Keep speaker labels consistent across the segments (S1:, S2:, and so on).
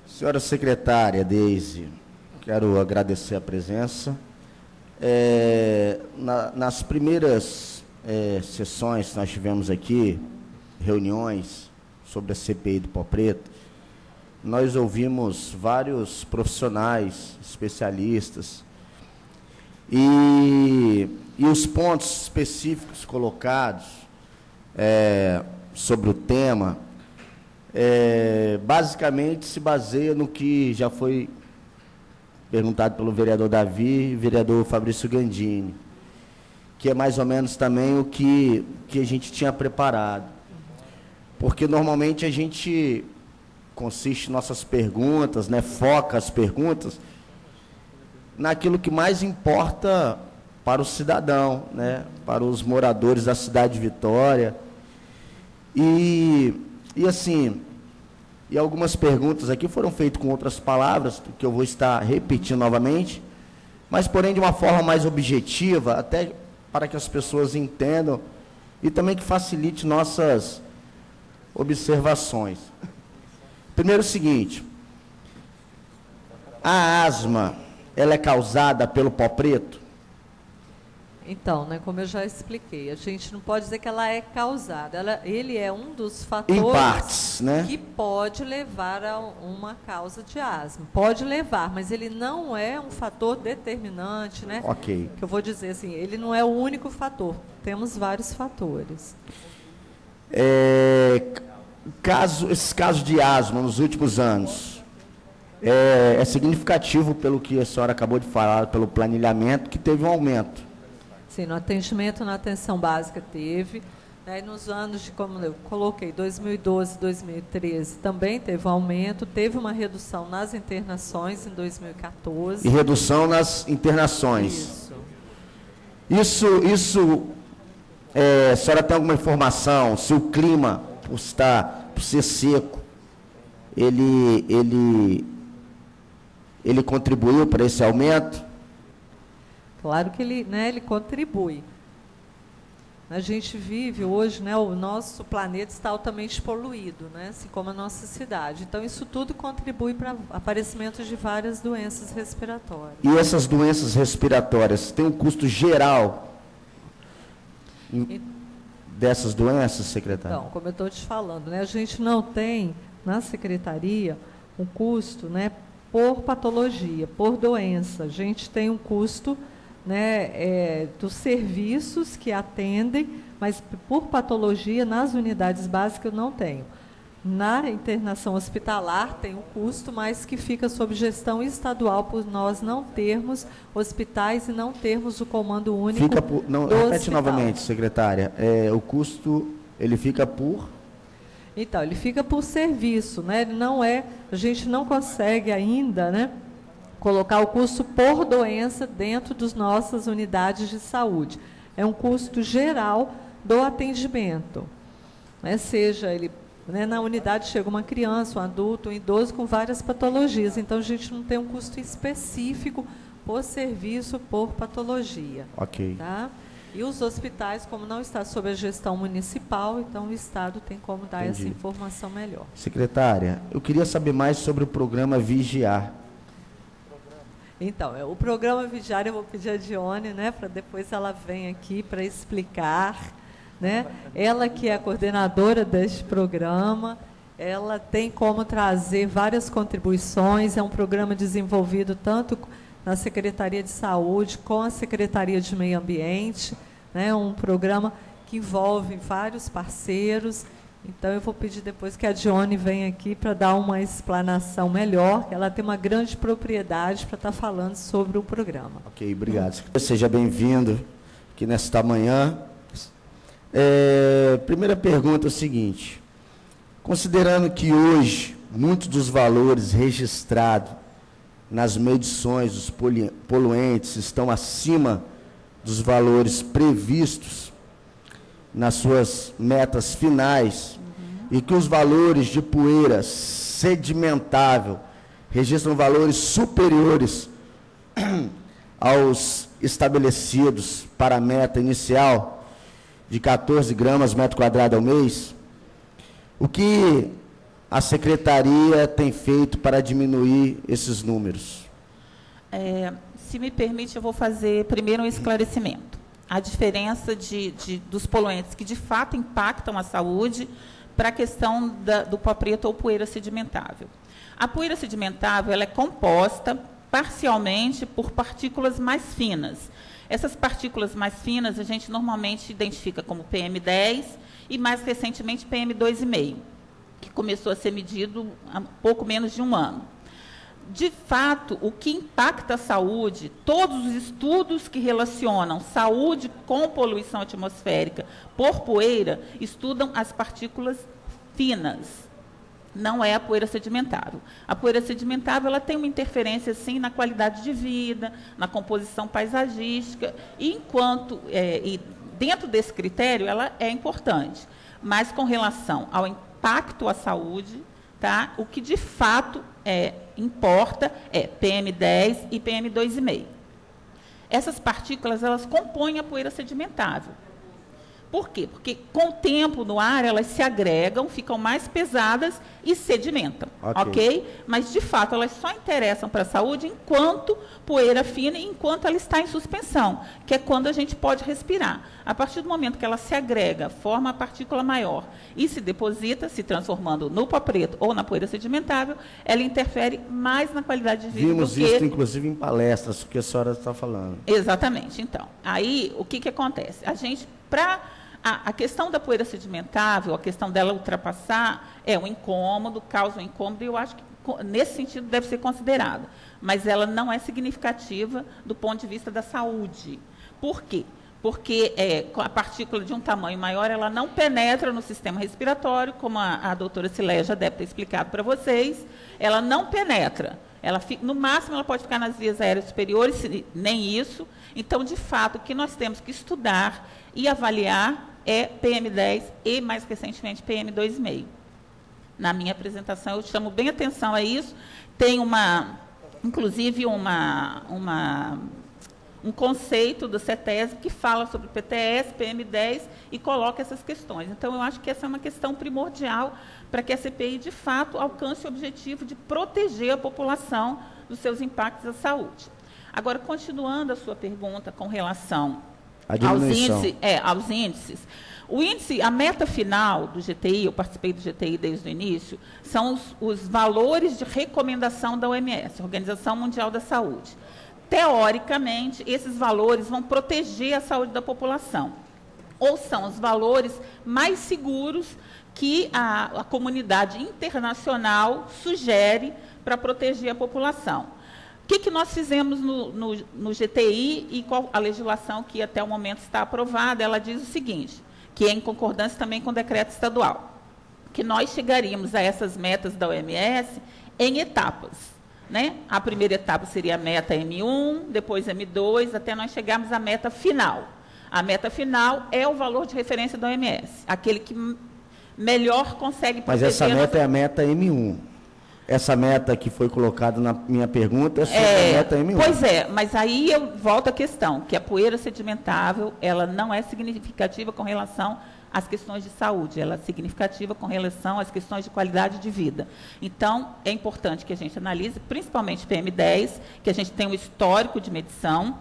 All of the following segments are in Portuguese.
S1: Senhora secretária Deise, quero agradecer a presença. Nas primeiras sessões que nós tivemos aqui, reuniões sobre a CPI do Pó Preto, nós ouvimos vários profissionais, especialistas, e os pontos específicos colocados sobre o tema, basicamente se baseia no que já foi perguntado pelo vereador Davi e vereador Fabrício Gandini, que é mais ou menos também o que a gente tinha preparado. Porque normalmente a gente consiste nossas perguntas, né, foca as perguntas naquilo que mais importa para o cidadão, né, para os moradores da cidade de Vitória. E assim, e algumas perguntas aqui foram feitas com outras palavras, que eu vou estar repetindo novamente, mas, porém, de uma forma mais objetiva, até para que as pessoas entendam e também que facilite nossas observações. Primeiro, o seguinte: a asma, ela é causada pelo pó preto?
S2: Então, né, como eu já expliquei, a gente não pode dizer que ela é causada. Ele é um dos fatores
S1: em partes, né,
S2: que pode levar a uma causa de asma. Pode levar, mas ele não é um fator determinante, né?
S1: Ok.
S2: Que eu vou dizer assim, ele não é o único fator. Temos vários fatores.
S1: Esses casos de asma nos últimos anos, é significativo pelo que a senhora acabou de falar, pelo planilhamento, que teve um aumento.
S2: Sim, no atendimento, na atenção básica teve, né, nos anos de, como eu coloquei, 2012, 2013, também teve um aumento, teve uma redução nas internações em 2014.
S1: E redução nas internações. Isso, a senhora tem alguma informação, se o clima, por ser seco, ele contribuiu para esse aumento?
S2: Claro que ele contribui. A gente vive hoje, né, o nosso planeta está altamente poluído, né, assim como a nossa cidade. Então, isso tudo contribui para o aparecimento de várias doenças respiratórias.
S1: E essas doenças respiratórias têm um custo geral dessas doenças, secretária?
S2: Então, como eu estou te falando, né, a gente não tem, na secretaria, um custo, né, por patologia, por doença. A gente tem um custo, né, dos serviços que atendem, mas por patologia, nas unidades básicas, eu não tenho. Na internação hospitalar tem um custo, mas que fica sob gestão estadual, por nós não termos hospitais e não termos o comando único
S1: não,
S2: do
S1: repete
S2: hospital.
S1: novamente, secretária. O custo, ele fica por?
S2: Então, ele fica por serviço, né? Ele não é, a gente não consegue ainda, né, colocar o custo por doença dentro das nossas unidades de saúde. É um custo geral do atendimento, né? Seja ele, né, na unidade chega uma criança, um adulto, um idoso com várias patologias. Então, a gente não tem um custo específico por serviço, por patologia.
S1: Ok.
S2: Tá? E os hospitais, como não está sob a gestão municipal, então o Estado tem como dar essa informação melhor.
S1: Secretária, eu queria saber mais sobre o programa Vigiar.
S2: Então, o programa Vigiar, eu vou pedir a Dione, né, para depois ela venha aqui para explicar, né? Ela que é a coordenadora deste programa, ela tem como trazer várias contribuições, é um programa desenvolvido tanto na Secretaria de Saúde com a Secretaria de Meio Ambiente, né, um programa que envolve vários parceiros. Então, eu vou pedir depois que a Dione venha aqui para dar uma explanação melhor. Ela tem uma grande propriedade para estar falando sobre o programa.
S1: Ok, obrigado. Seja bem-vindo aqui nesta manhã. Primeira pergunta é o seguinte: considerando que hoje muitos dos valores registrados nas medições dos poluentes estão acima dos valores previstos nas suas metas finais, e que os valores de poeira sedimentável registram valores superiores aos estabelecidos para a meta inicial de 14 gramas metro quadrado ao mês, o que a secretaria tem feito para diminuir esses números?
S3: Se me permite, eu vou fazer primeiro um esclarecimento. A diferença dos poluentes que, de fato, impactam a saúde para a questão do pó preto ou poeira sedimentável. A poeira sedimentável ela é composta parcialmente por partículas mais finas. Essas partículas mais finas a gente normalmente identifica como PM10 e, mais recentemente, PM2,5, que começou a ser medido há pouco menos de um ano. De fato, o que impacta a saúde, todos os estudos que relacionam saúde com poluição atmosférica por poeira, estudam as partículas finas, não é a poeira sedimentável. A poeira sedimentável ela tem uma interferência, sim, na qualidade de vida, na composição paisagística, e dentro desse critério, ela é importante. Mas, com relação ao impacto à saúde, tá, o que, de fato, importa é PM10 e PM2,5. Essas partículas, elas compõem a poeira sedimentável. Por quê? Porque, com o tempo no ar, elas se agregam, ficam mais pesadas e sedimentam, ok? Mas, de fato, elas só interessam para a saúde enquanto poeira fina e enquanto ela está em suspensão, que é quando a gente pode respirar. A partir do momento que ela se agrega, forma a partícula maior e se deposita, se transformando no pó preto ou na poeira sedimentável, ela interfere mais na qualidade de vida.
S1: Vimos isso, inclusive, em palestras, que a senhora está falando.
S3: Exatamente. Então, aí, o que acontece? A gente, a questão da poeira sedimentável, a questão dela ultrapassar, é um incômodo, causa um incômodo, e eu acho que, nesse sentido, deve ser considerada. Mas ela não é significativa do ponto de vista da saúde. Por quê? Porque a partícula de um tamanho maior, ela não penetra no sistema respiratório, como a doutora Cileia já deve ter explicado para vocês, ela não penetra. No máximo, ela pode ficar nas vias aéreas superiores, nem isso. Então, de fato, o que nós temos que estudar e avaliar é PM10 e, mais recentemente, PM2,5. Na minha apresentação, eu chamo bem atenção a isso. Tem inclusive, um conceito do CETESB que fala sobre PTS, PM10 e coloca essas questões. Então, eu acho que essa é uma questão primordial para que a CPI, de fato, alcance o objetivo de proteger a população dos seus impactos à saúde. Agora, continuando a sua pergunta com relação aos índices, a meta final do GTI, eu participei do GTI desde o início, são os valores de recomendação da OMS, Organização Mundial da Saúde. Teoricamente, esses valores vão proteger a saúde da população, ou são os valores mais seguros que a comunidade internacional sugere para proteger a população. O que nós fizemos no GTI e qual a legislação que até o momento está aprovada? Ela diz o seguinte, que é em concordância também com o decreto estadual, que nós chegaríamos a essas metas da OMS em etapas. Né? A primeira etapa seria a meta M1, depois M2, até nós chegarmos à meta final. A meta final é o valor de referência da OMS, aquele que melhor consegue proteger... Mas
S1: essa meta é a meta M1. Essa meta que foi colocada na minha pergunta é sobre a meta M1.
S3: Pois é, mas aí eu volto à questão, que a poeira sedimentável, ela não é significativa com relação às questões de saúde, ela é significativa com relação às questões de qualidade de vida. Então, é importante que a gente analise, principalmente o PM10, que a gente tem um histórico de medição,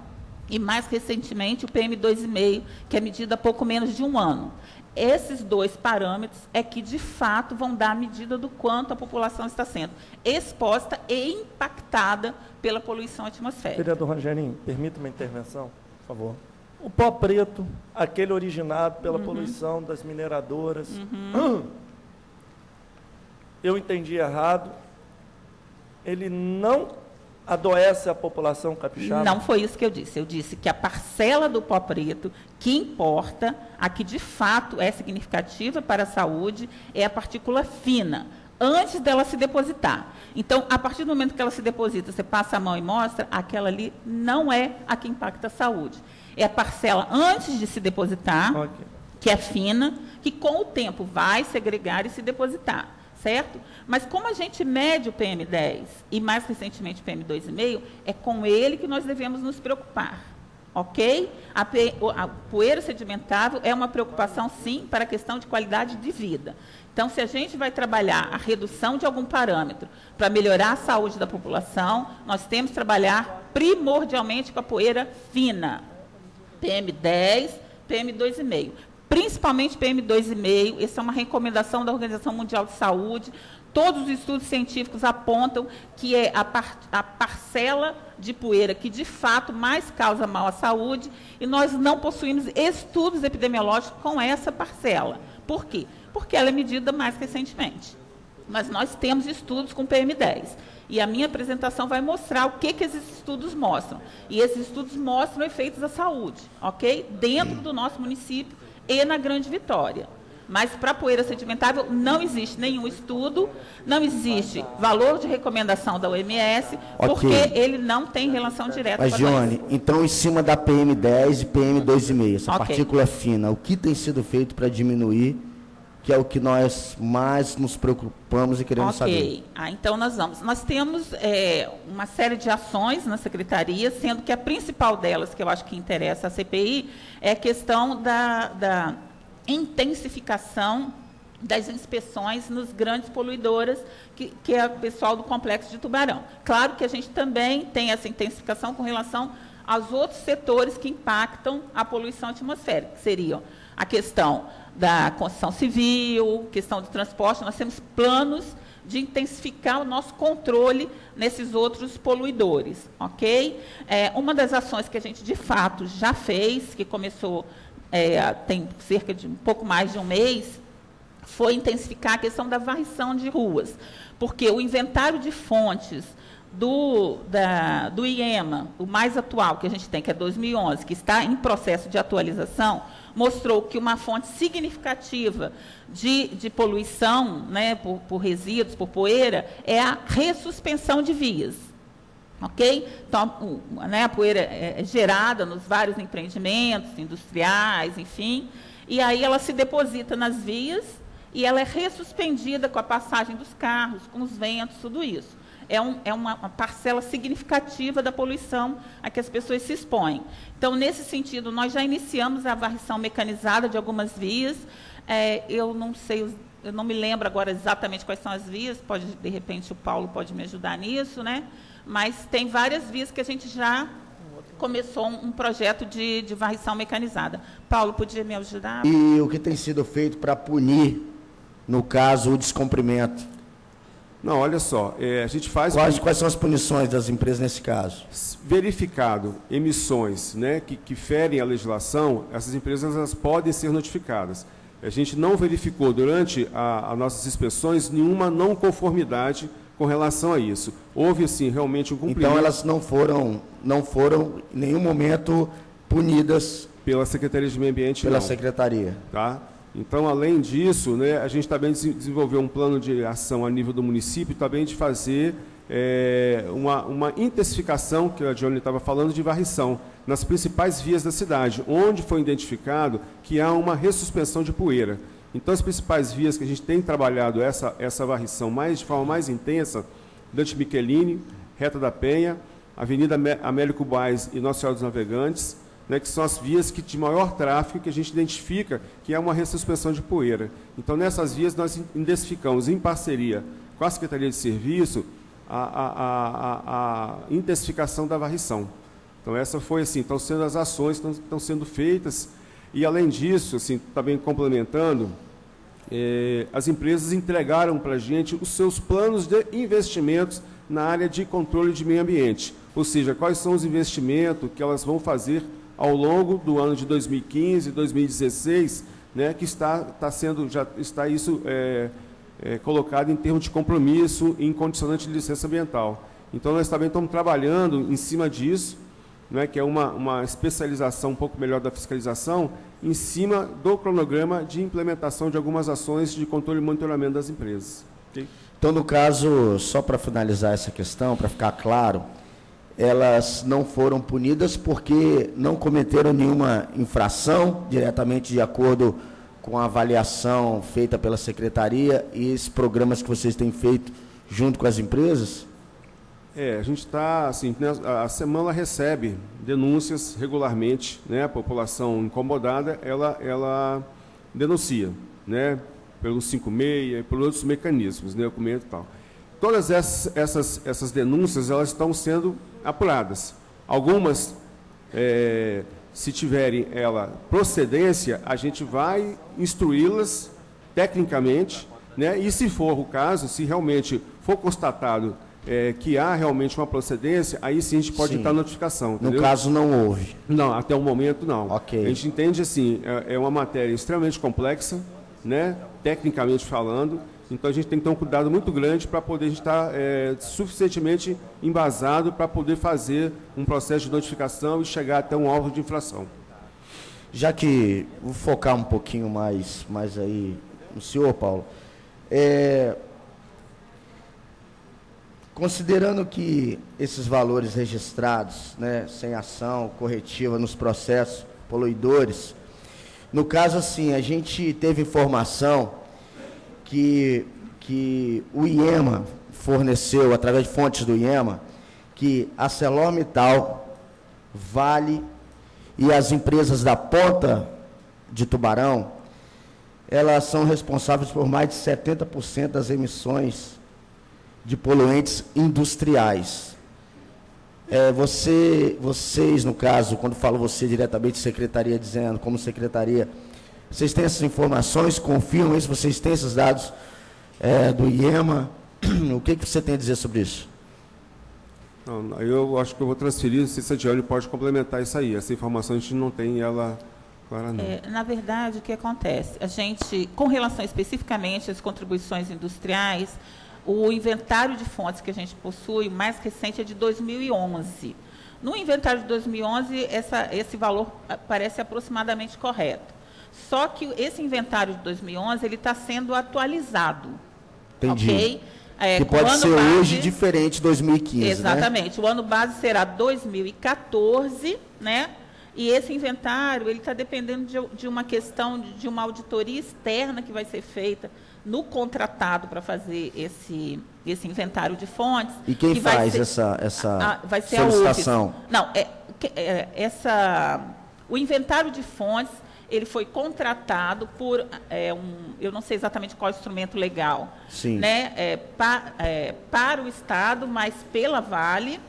S3: e mais recentemente o PM2,5, que é medido há pouco menos de um ano. Esses dois parâmetros é que, de fato, vão dar a medida do quanto a população está sendo exposta e impactada pela poluição atmosférica.
S4: Vereador Rogerinho, permita uma intervenção, por favor. O pó preto, aquele originado pela poluição das mineradoras, eu entendi errado, ele não adoece a população capixaba?
S3: Não foi isso que eu disse. Eu disse que a parcela do pó preto que importa, a que de fato é significativa para a saúde, é a partícula fina, antes dela se depositar. Então, a partir do momento que ela se deposita, você passa a mão e mostra, aquela ali não é a que impacta a saúde. É a parcela antes de se depositar, que é fina, que com o tempo vai segregar e se depositar. Certo? Mas como a gente mede o PM10 e, mais recentemente, o PM2,5, é com ele que nós devemos nos preocupar. ok? A poeira sedimentável é uma preocupação, sim, para a questão de qualidade de vida. Então, se a gente vai trabalhar a redução de algum parâmetro para melhorar a saúde da população, nós temos que trabalhar primordialmente com a poeira fina, PM10, PM2,5. Principalmente PM2,5, essa é uma recomendação da Organização Mundial de Saúde. Todos os estudos científicos apontam que é a parcela de poeira que, de fato, mais causa mal à saúde, e nós não possuímos estudos epidemiológicos com essa parcela. Por quê? Porque ela é medida mais recentemente. Mas nós temos estudos com PM10. E a minha apresentação vai mostrar o que esses estudos mostram. E esses estudos mostram efeitos à saúde, ok? Dentro do nosso município e na Grande Vitória. Mas para a poeira sedimentável não existe nenhum estudo, não existe valor de recomendação da OMS, porque ele não tem relação direta
S1: com a doença. Mas, Dione, então, em cima da PM10 e PM2,5, essa partícula fina, o que tem sido feito para diminuir, que é o que nós mais nos preocupamos e queremos saber?
S3: Então, nós temos uma série de ações na Secretaria, sendo que a principal delas, que eu acho que interessa a CPI, é a questão da intensificação das inspeções nos grandes poluidoras, que é o pessoal do Complexo de Tubarão. Claro que a gente também tem essa intensificação com relação aos outros setores que impactam a poluição atmosférica, que seriam a questão da construção civil, questão do transporte. Nós temos planos de intensificar o nosso controle nesses outros poluidores, ok? Uma das ações que a gente, de fato, já fez, que começou tem cerca de um pouco mais de um mês, foi intensificar a questão da varrição de ruas, porque o inventário de fontes do IEMA, o mais atual que a gente tem, que é 2011, que está em processo de atualização, mostrou que uma fonte significativa de poluição, né, por resíduos, por poeira, é a ressuspensão de vias. Ok? Então, a poeira é gerada nos vários empreendimentos industriais, enfim, e aí ela se deposita nas vias e ela é ressuspendida com a passagem dos carros, com os ventos, tudo isso. É uma parcela significativa da poluição a que as pessoas se expõem. Então, nesse sentido, nós já iniciamos a varrição mecanizada de algumas vias. Eu não me lembro agora exatamente quais são as vias, de repente o Paulo pode me ajudar nisso, né? Mas tem várias vias que a gente já começou um projeto de varrição mecanizada. Paulo, podia me ajudar?
S1: E o que tem sido feito para punir, no caso, o descumprimento?
S5: Não, olha só, a gente faz...
S1: Quais são as punições das empresas nesse caso?
S5: Verificado emissões, né, que ferem a legislação, essas empresas elas podem ser notificadas. A gente não verificou durante as nossas inspeções nenhuma não conformidade com relação a isso. Houve, sim, realmente um cumprimento.
S1: Então, elas não foram em nenhum momento punidas
S5: pela Secretaria de Meio Ambiente,
S1: pela Secretaria.
S5: Tá? Então, além disso, né, a gente também desenvolveu um plano de ação a nível do município, também de fazer uma intensificação, que a Dione estava falando, de varrição, nas principais vias da cidade, onde foi identificado que há uma ressuspensão de poeira. Então, as principais vias que a gente tem trabalhado essa varrição de forma mais intensa, Dante Michelini, Reta da Penha, Avenida Américo Buarque e Nossa Senhora dos Navegantes, né, que são as vias de maior tráfego que a gente identifica que é uma ressuspensão de poeira. Então, nessas vias, nós intensificamos, em parceria com a Secretaria de Serviço, a intensificação da varrição. Então, essa foi assim, estão sendo as ações que estão sendo feitas. E, além disso, assim, também complementando, as empresas entregaram para a gente os seus planos de investimentos na área de controle de meio ambiente. Ou seja, quais são os investimentos que elas vão fazer ao longo do ano de 2015 e 2016, né, que já está isso colocado em termos de compromisso em condicionante de licença ambiental. Então, nós também estamos trabalhando em cima disso, né, que é uma especialização um pouco melhor da fiscalização, em cima do cronograma de implementação de algumas ações de controle e monitoramento das empresas. Okay?
S1: Então, no caso, só para finalizar essa questão, para ficar claro, elas não foram punidas porque não cometeram nenhuma infração, diretamente de acordo com a avaliação feita pela Secretaria e esses programas que vocês têm feito junto com as empresas?
S5: A gente está, assim, né, a Semana recebe denúncias regularmente, né? A população incomodada, ela denuncia, né? Pelos 56 e por outros mecanismos, né? Documento e tal. Todas essas denúncias, elas estão sendo apuradas. Algumas, se tiverem procedência, a gente vai instruí-las tecnicamente, né? E se for o caso, se realmente for constatado que há realmente uma procedência, aí sim a gente pode dar notificação. Entendeu?
S1: No caso, não houve.
S5: Não, até o momento não.
S1: Ok.
S5: A gente entende assim, é uma matéria extremamente complexa, né? Tecnicamente falando, então a gente tem que ter um cuidado muito grande para poder estar suficientemente embasado para poder fazer um processo de notificação e chegar até um alvo de infração.
S1: Já que vou focar um pouquinho mais aí no senhor, Paulo, considerando que esses valores registrados, né, sem ação corretiva nos processos poluidores, no caso assim, a gente teve informação que o IEMA forneceu, através de fontes do IEMA, que a ArcelorMittal, Vale e as empresas da Ponta de Tubarão, elas são responsáveis por mais de 70% das emissões de poluentes industriais. Vocês, no caso, quando falo você diretamente, secretaria dizendo, como secretaria, vocês têm essas informações, confirmam isso, vocês têm esses dados do IEMA? O que você tem a dizer sobre isso?
S5: Não, eu acho que eu vou transferir, não sei se a Diane pode complementar isso aí. Essa informação a gente não tem ela clara, não.
S3: Na verdade, o que acontece? A gente, com relação especificamente às contribuições industriais, o inventário de fontes que a gente possui, o mais recente é de 2011. No inventário de 2011, esse valor parece aproximadamente correto. Só que esse inventário de 2011, ele está sendo atualizado.
S1: Entendi.
S3: Ok?
S1: Que pode ser hoje diferente de 2015,
S3: exatamente.
S1: Né?
S3: O ano base será 2014, né? E esse inventário, ele está dependendo de uma questão, de uma auditoria externa que vai ser feita no contratado para fazer esse inventário de fontes.
S1: E quem faz essa
S3: vai ser
S1: solicitação?
S3: Não, o inventário de fontes, ele foi contratado por eu não sei exatamente qual instrumento legal,
S1: sim,
S3: né? Para o Estado, mas pela Vale.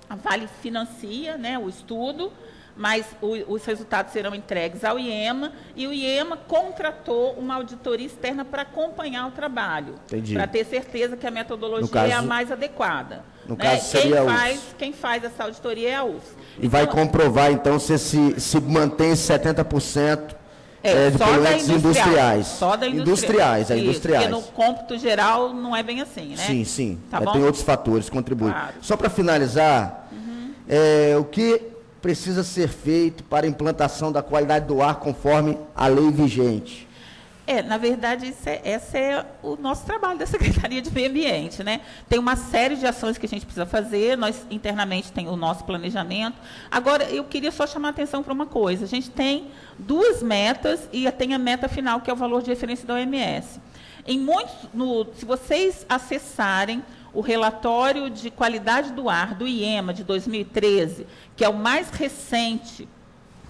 S3: A Vale financia, né, o estudo, mas os resultados serão entregues ao IEMA, e o IEMA contratou uma auditoria externa para acompanhar o trabalho, para ter certeza que a metodologia é a mais adequada.
S1: No caso, seria
S3: quem faz essa auditoria é a UFS.
S1: E vai comprovar, então, se mantém 70% de poluentes industriais.
S3: Só da
S1: industriais.
S3: Porque no cômputo geral não é bem assim, né?
S1: Sim, sim.
S3: Tá bom?
S1: Tem outros fatores que contribuem.
S3: Claro.
S1: Só para finalizar, o que precisa ser feito para a implantação da qualidade do ar conforme a lei vigente?
S3: Na verdade, esse é o nosso trabalho da Secretaria de Meio Ambiente, né? Tem uma série de ações que a gente precisa fazer, nós internamente tem o nosso planejamento. Agora, eu queria só chamar a atenção para uma coisa, a gente tem 2 metas e tem a meta final, que é o valor de referência da OMS. Se vocês acessarem o relatório de qualidade do ar do IEMA de 2013, que é o mais recente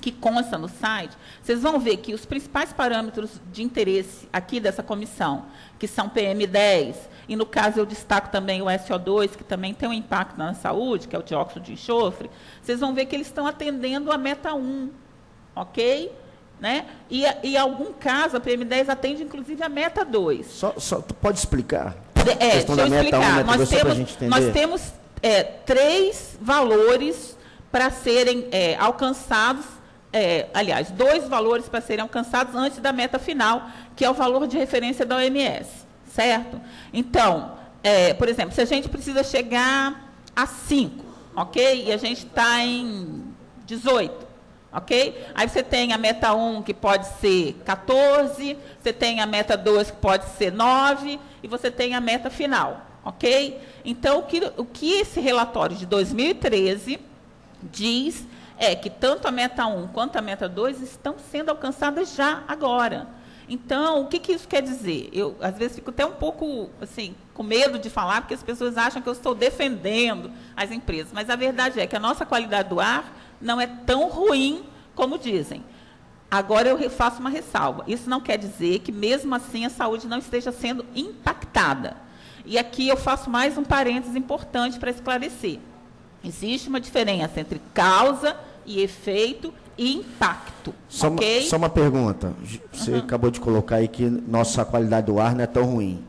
S3: que consta no site, vocês vão ver que os principais parâmetros de interesse aqui dessa comissão, que são PM10, e no caso eu destaco também o SO2, que também tem um impacto na saúde, que é o dióxido de enxofre, vocês vão ver que eles estão atendendo a meta 1, ok? Né? E em algum caso, a PM10 atende, inclusive, a meta 2.
S1: Só tu pode explicar?
S3: Deixa eu explicar. Nós temos 3 valores para serem alcançados, aliás, 2 valores para serem alcançados antes da meta final, que é o valor de referência da OMS, certo? Então, por exemplo, se a gente precisa chegar a 5, ok? E a gente está em 18, ok? Aí você tem a meta 1, que pode ser 14, você tem a meta 2, que pode ser 9, e você tem a meta final, ok? Então, o que esse relatório de 2013 diz que tanto a meta 1 quanto a meta 2 estão sendo alcançadas já agora. Então, o que isso quer dizer? Eu, às vezes, fico até um pouco assim, com medo de falar, porque as pessoas acham que eu estou defendendo as empresas. Mas a verdade é que a nossa qualidade do ar não é tão ruim como dizem. Agora, eu faço uma ressalva. Isso não quer dizer que, mesmo assim, a saúde não esteja sendo impactada. E aqui eu faço mais um parênteses importante para esclarecer. Existe uma diferença entre causa e efeito e impacto.
S1: Só uma pergunta. Você acabou de colocar aí que nossa qualidade do ar não é tão ruim.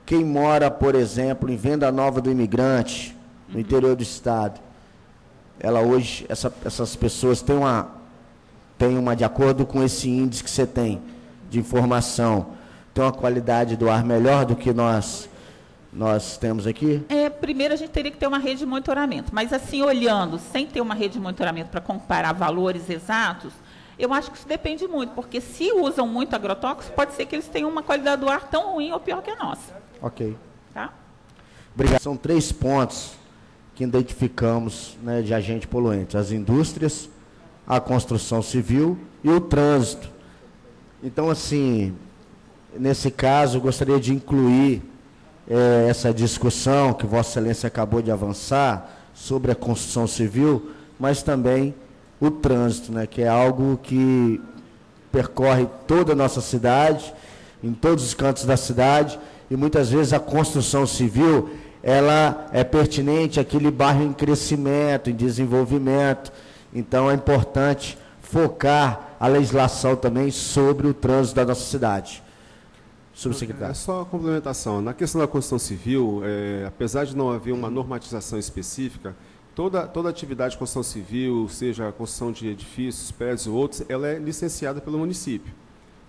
S1: Quem mora, por exemplo, em Venda Nova do Imigrante, no interior do estado, ela hoje, essas pessoas têm uma, de acordo com esse índice que você tem de informação, tem uma qualidade do ar melhor do que nós temos aqui?
S3: Primeiro, a gente teria que ter uma rede de monitoramento. Mas, assim, olhando, sem ter uma rede de monitoramento para comparar valores exatos, eu acho que isso depende muito, porque se usam muito agrotóxicos, pode ser que eles tenham uma qualidade do ar tão ruim ou pior que a nossa.
S1: Ok.
S3: Tá?
S1: Obrigado. São 3 pontos que identificamos, né, de agente poluente: as indústrias, a construção civil e o trânsito. Então, assim, nesse caso, eu gostaria de incluir essa discussão que Vossa Excelência acabou de avançar sobre a construção civil, mas também o trânsito, né, que é algo que percorre toda a nossa cidade, em todos os cantos da cidade, e muitas vezes a construção civil, ela é pertinente àquele bairro em crescimento, em desenvolvimento. Então é importante focar a legislação também sobre o trânsito da nossa cidade. Subsecretário.
S5: É só complementação. Na questão da construção civil, apesar de não haver uma normatização específica, toda atividade de construção civil, seja a construção de edifícios, prédios ou outros, ela é licenciada pelo município.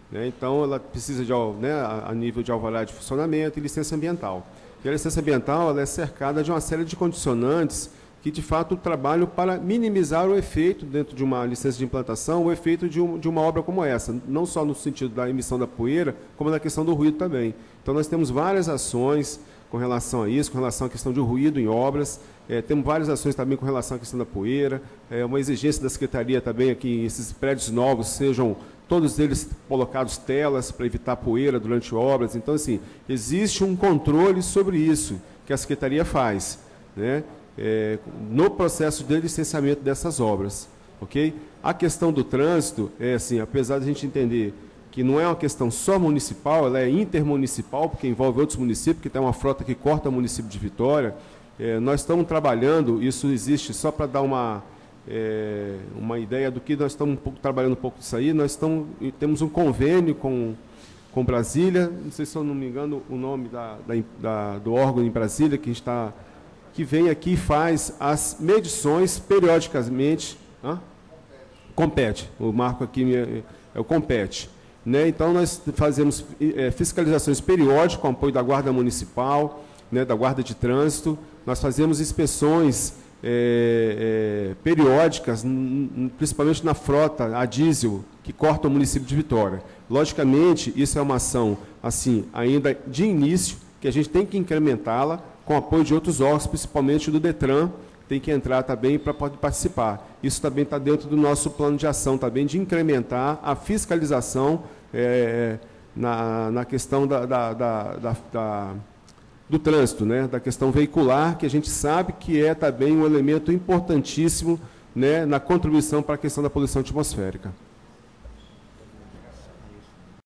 S5: Né? Então, ela precisa de, né, a nível de alvará de funcionamento e licença ambiental. E a licença ambiental ela é cercada de uma série de condicionantes que, de fato, trabalham para minimizar o efeito, dentro de uma licença de implantação, o efeito de uma obra como essa, não só no sentido da emissão da poeira, como na questão do ruído também. Então, nós temos várias ações com relação a isso, com relação à questão de ruído em obras, temos várias ações também com relação à questão da poeira, uma exigência da Secretaria também é que esses prédios novos sejam, todos eles colocados telas para evitar poeira durante obras. Então, assim, existe um controle sobre isso que a Secretaria faz, né? No processo de licenciamento dessas obras, ok? A questão do trânsito, assim, apesar de a gente entender que não é uma questão só municipal, ela é intermunicipal, porque envolve outros municípios, que tem uma frota que corta o município de Vitória, nós estamos trabalhando, isso existe só para dar uma ideia do que nós estamos trabalhando um pouco disso aí, temos um convênio com Brasília, não sei se eu não me engano o nome do órgão em Brasília, que vem aqui e faz as medições periodicamente. Compete, o marco aqui é o compete. Né? Então, nós fazemos fiscalizações periódicas com apoio da Guarda Municipal, né, da Guarda de Trânsito, nós fazemos inspeções periódicas, principalmente na frota a diesel, que corta o município de Vitória. Logicamente, isso é uma ação, assim, ainda de início, que a gente tem que incrementá-la, com apoio de outros órgãos, principalmente do DETRAN, tem que entrar também para poder participar. Isso também está dentro do nosso plano de ação, também de incrementar a fiscalização na questão do trânsito, né? Da questão veicular, que a gente sabe que é também um elemento importantíssimo, né, na contribuição para a questão da poluição atmosférica.